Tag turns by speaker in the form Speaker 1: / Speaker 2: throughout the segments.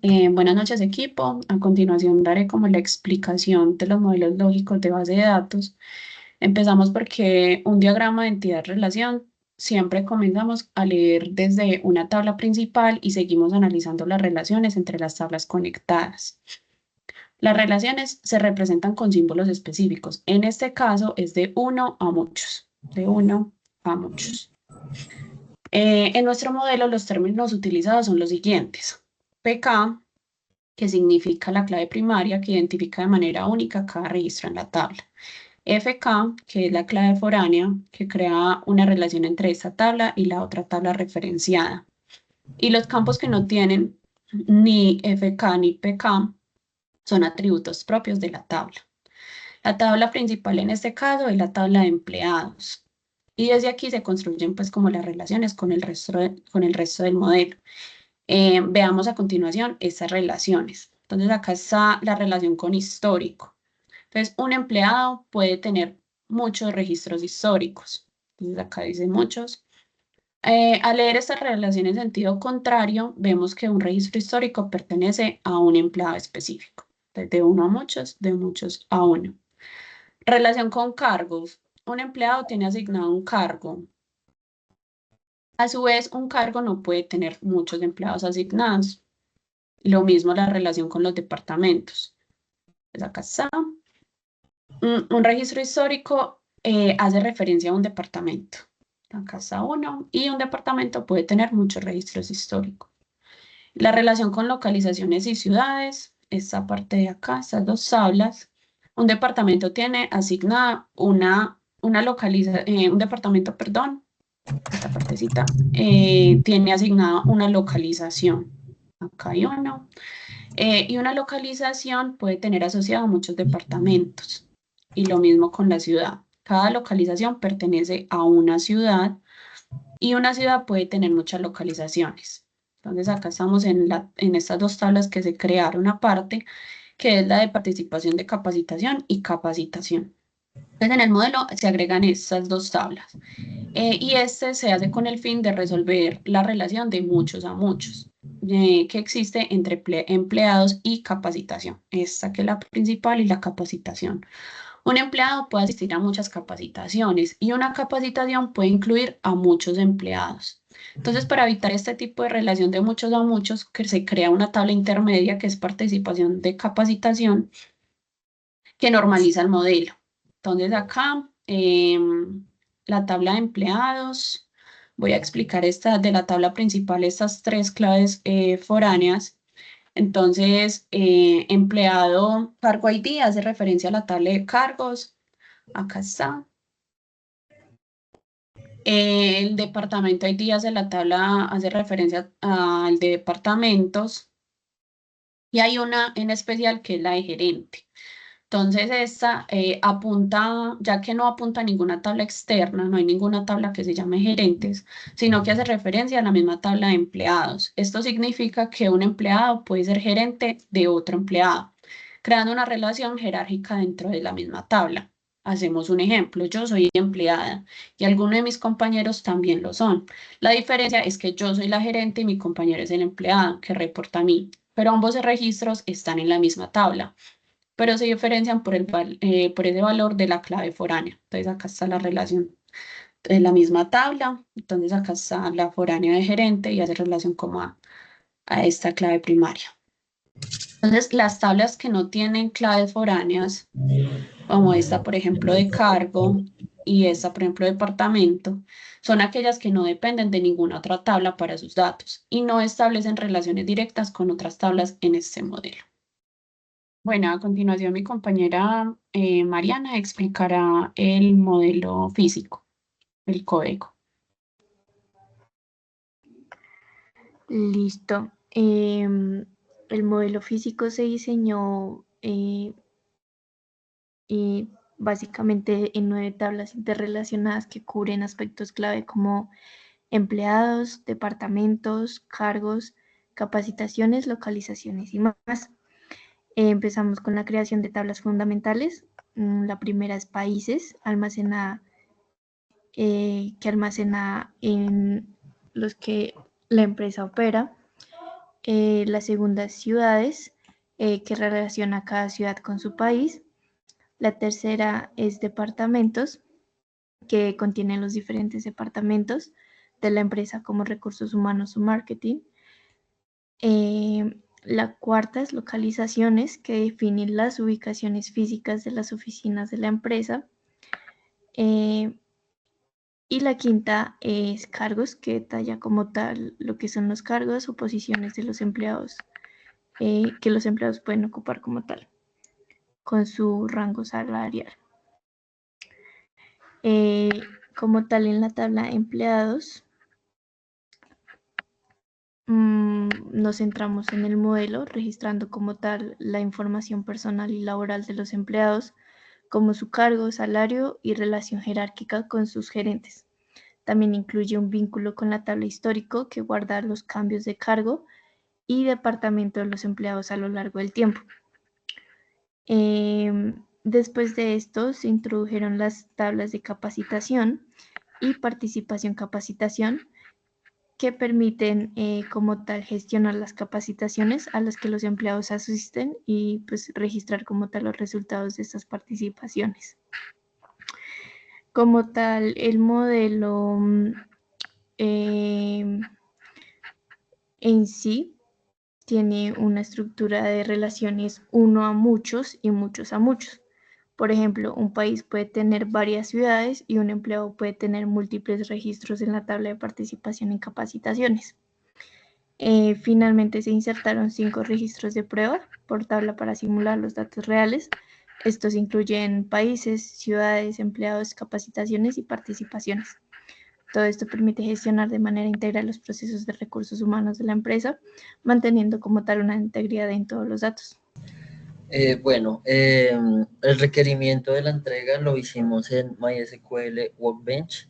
Speaker 1: Buenas noches, equipo. A continuación daré como la explicación de los modelos lógicos de base de datos. Empezamos porque un diagrama de entidad-relación siempre comenzamos a leer desde una tabla principal y seguimos analizando las relaciones entre las tablas conectadas. Las relaciones se representan con símbolos específicos. En este caso es de uno a muchos. De uno a muchos. En nuestro modelo los términos utilizados son los siguientes. PK, que significa la clave primaria que identifica de manera única cada registro en la tabla. FK, que es la clave foránea, que crea una relación entre esta tabla y la otra tabla referenciada. Y los campos que no tienen ni FK ni PK son atributos propios de la tabla. La tabla principal en este caso es la tabla de empleados. Y desde aquí se construyen pues como las relaciones con el resto del modelo. Veamos a continuación estas relaciones. Entonces acá está la relación con histórico. Entonces un empleado puede tener muchos registros históricos. Entonces acá dice muchos. Al leer estas relaciones en sentido contrario, vemos que un registro histórico pertenece a un empleado específico. Entonces, de uno a muchos, de muchos a uno. Relación con cargos. Un empleado tiene asignado un cargo. A su vez, un cargo no puede tener muchos empleados asignados. Lo mismo la relación con los departamentos. Pues acá está. Un registro histórico hace referencia a un departamento. Acá está uno. Y un departamento puede tener muchos registros históricos. La relación con localizaciones y ciudades. Esta parte de acá, estas dos tablas. Un departamento tiene asignada un departamento, perdón, esta partecita, tiene asignada una localización. Acá hay uno. Y una localización puede tener asociado muchos departamentos. Y lo mismo con la ciudad. Cada localización pertenece a una ciudad y una ciudad puede tener muchas localizaciones. Entonces acá estamos en estas dos tablas que se crearon aparte, que es la de participación de capacitación y capacitación. Entonces en el modelo se agregan estas dos tablas. Y este se hace con el fin de resolver la relación de muchos a muchos que existe entre empleados y capacitación. Esta que es la principal y la capacitación. Un empleado puede asistir a muchas capacitaciones y una capacitación puede incluir a muchos empleados. Entonces, para evitar este tipo de relación de muchos a muchos, que se crea una tabla intermedia que es participación de capacitación que normaliza el modelo. Entonces, acá la tabla de empleados, voy a explicar esta de la tabla principal, estas tres claves foráneas. Entonces, empleado cargo ID hace referencia a la tabla de cargos. Acá está. El departamento ID hace la tabla, hace referencia al de departamentos. Y hay una en especial que es la de gerente. Entonces, esta apunta, ya que no apunta a ninguna tabla externa, no hay ninguna tabla que se llame gerentes, sino que hace referencia a la misma tabla de empleados. Esto significa que un empleado puede ser gerente de otro empleado, creando una relación jerárquica dentro de la misma tabla. Hacemos un ejemplo, yo soy empleada y algunos de mis compañeros también lo son. La diferencia es que yo soy la gerente y mi compañero es el empleado que reporta a mí, pero ambos registros están en la misma tabla, pero se diferencian por ese valor de la clave foránea. Entonces acá está la relación de la misma tabla, entonces acá está la foránea de gerente y hace relación como a esta clave primaria. Entonces las tablas que no tienen claves foráneas, como esta por ejemplo de cargo y esta por ejemplo de departamento, son aquellas que no dependen de ninguna otra tabla para sus datos y no establecen relaciones directas con otras tablas en este modelo. Bueno, a continuación mi compañera Mariana explicará el modelo físico, el código.
Speaker 2: Listo. El modelo físico se diseñó básicamente en 9 tablas interrelacionadas que cubren aspectos clave como empleados, departamentos, cargos, capacitaciones, localizaciones y más. Empezamos con la creación de tablas fundamentales. La primera es países, que almacena en los que la empresa opera. La segunda, ciudades, que relaciona cada ciudad con su país. La tercera es departamentos, que contienen los diferentes departamentos de la empresa como recursos humanos o marketing. La cuarta es localizaciones, que definen las ubicaciones físicas de las oficinas de la empresa. Y la quinta es cargos, que detalla como tal lo que son los cargos o posiciones de los empleados, que los empleados pueden ocupar como tal, con su rango salarial. Como tal, en la tabla empleados, nos centramos en el modelo, registrando como tal la información personal y laboral de los empleados, como su cargo, salario y relación jerárquica con sus gerentes. También incluye un vínculo con la tabla histórico, que guarda los cambios de cargo y departamento de los empleados a lo largo del tiempo. Después de esto se introdujeron las tablas de capacitación y participación-capacitación, que permiten como tal gestionar las capacitaciones a las que los empleados asisten y pues registrar como tal los resultados de estas participaciones. Como tal, el modelo en sí tiene una estructura de relaciones uno a muchos y muchos a muchos. Por ejemplo, un país puede tener varias ciudades y un empleado puede tener múltiples registros en la tabla de participación en capacitaciones. Finalmente se insertaron 5 registros de prueba por tabla para simular los datos reales. Estos incluyen países, ciudades, empleados, capacitaciones y participaciones. Todo esto permite gestionar de manera integral los procesos de recursos humanos de la empresa, manteniendo como tal una integridad en todos los datos.
Speaker 3: El requerimiento de la entrega lo hicimos en MySQL Workbench,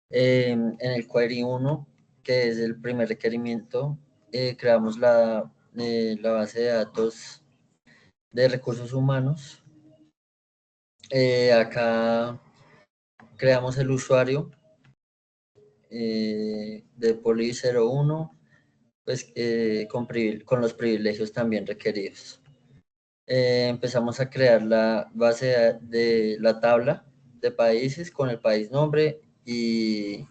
Speaker 3: en el Query 1, que es el primer requerimiento. Creamos la base de datos de recursos humanos. Acá creamos el usuario de Poli 01, pues con los privilegios también requeridos. Empezamos a crear la base de la tabla de países con el país nombre y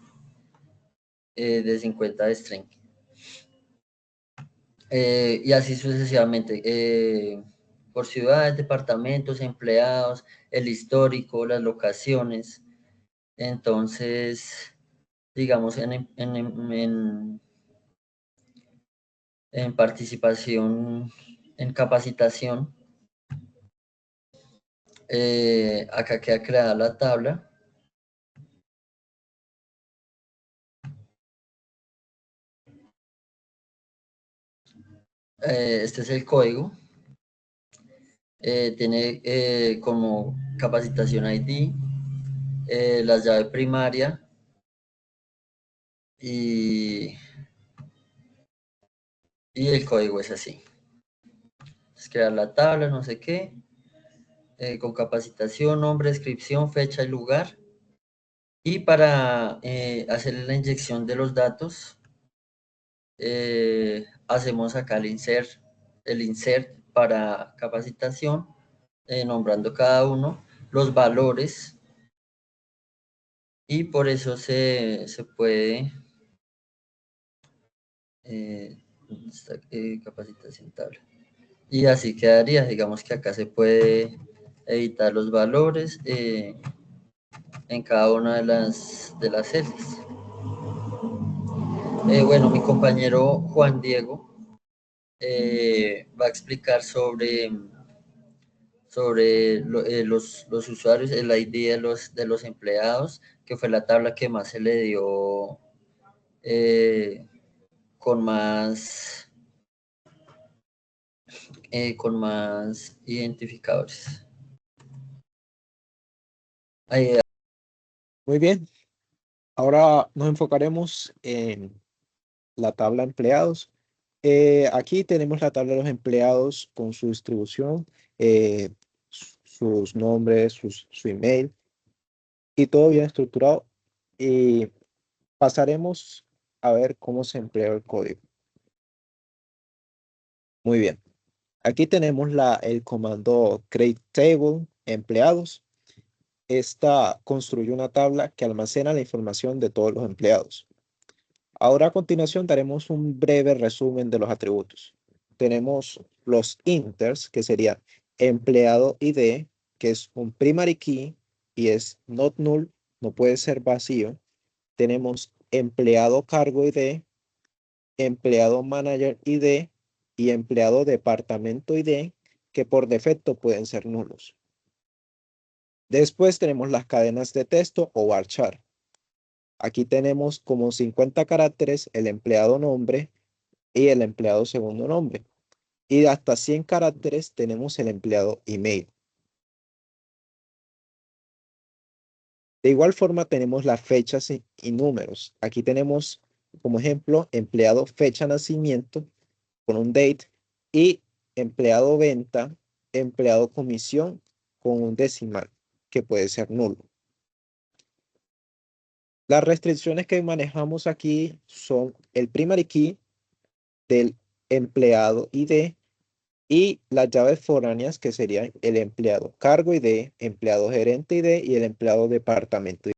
Speaker 3: de 50 de string. Y así sucesivamente, por ciudades, departamentos, empleados, el histórico, las locaciones. Entonces, digamos, en participación, en capacitación, acá queda creada la tabla. Este es el código. Tiene como capacitación ID, la llave primaria y el código es así. Es crear la tabla, no sé qué, con capacitación, nombre, descripción, fecha y lugar. Y para hacer la inyección de los datos, hacemos acá el insert para capacitación, nombrando cada uno, los valores, y por eso se puede capacitación tabla. Y así quedaría, digamos que acá se puede editar los valores en cada una de las celdas. Bueno, mi compañero Juan Diego va a explicar sobre los usuarios, el ID de los empleados, que fue la tabla que más se le dio con más identificadores.
Speaker 4: Muy bien, ahora nos enfocaremos en la tabla empleados. Aquí tenemos la tabla de los empleados con su distribución, sus nombres, su email y todo bien estructurado. Y pasaremos a ver cómo se emplea el código. Muy bien. Aquí tenemos el comando create table empleados. Esta construye una tabla que almacena la información de todos los empleados. Ahora a continuación daremos un breve resumen de los atributos. Tenemos los inters, que serían empleado ID, que es un primary key y es not null, no puede ser vacío. Tenemos empleado cargo ID, empleado manager ID y empleado departamento ID, que por defecto pueden ser nulos. Después tenemos las cadenas de texto o varchar. Aquí tenemos como 50 caracteres el empleado nombre y el empleado segundo nombre. Y hasta 100 caracteres tenemos el empleado email. De igual forma tenemos las fechas y números. Aquí tenemos como ejemplo empleado fecha nacimiento con un date y empleado venta, empleado comisión con un decimal que puede ser nulo. Las restricciones que manejamos aquí son el primary key del empleado ID y las llaves foráneas que serían el empleado cargo ID, empleado gerente ID y el empleado departamento ID.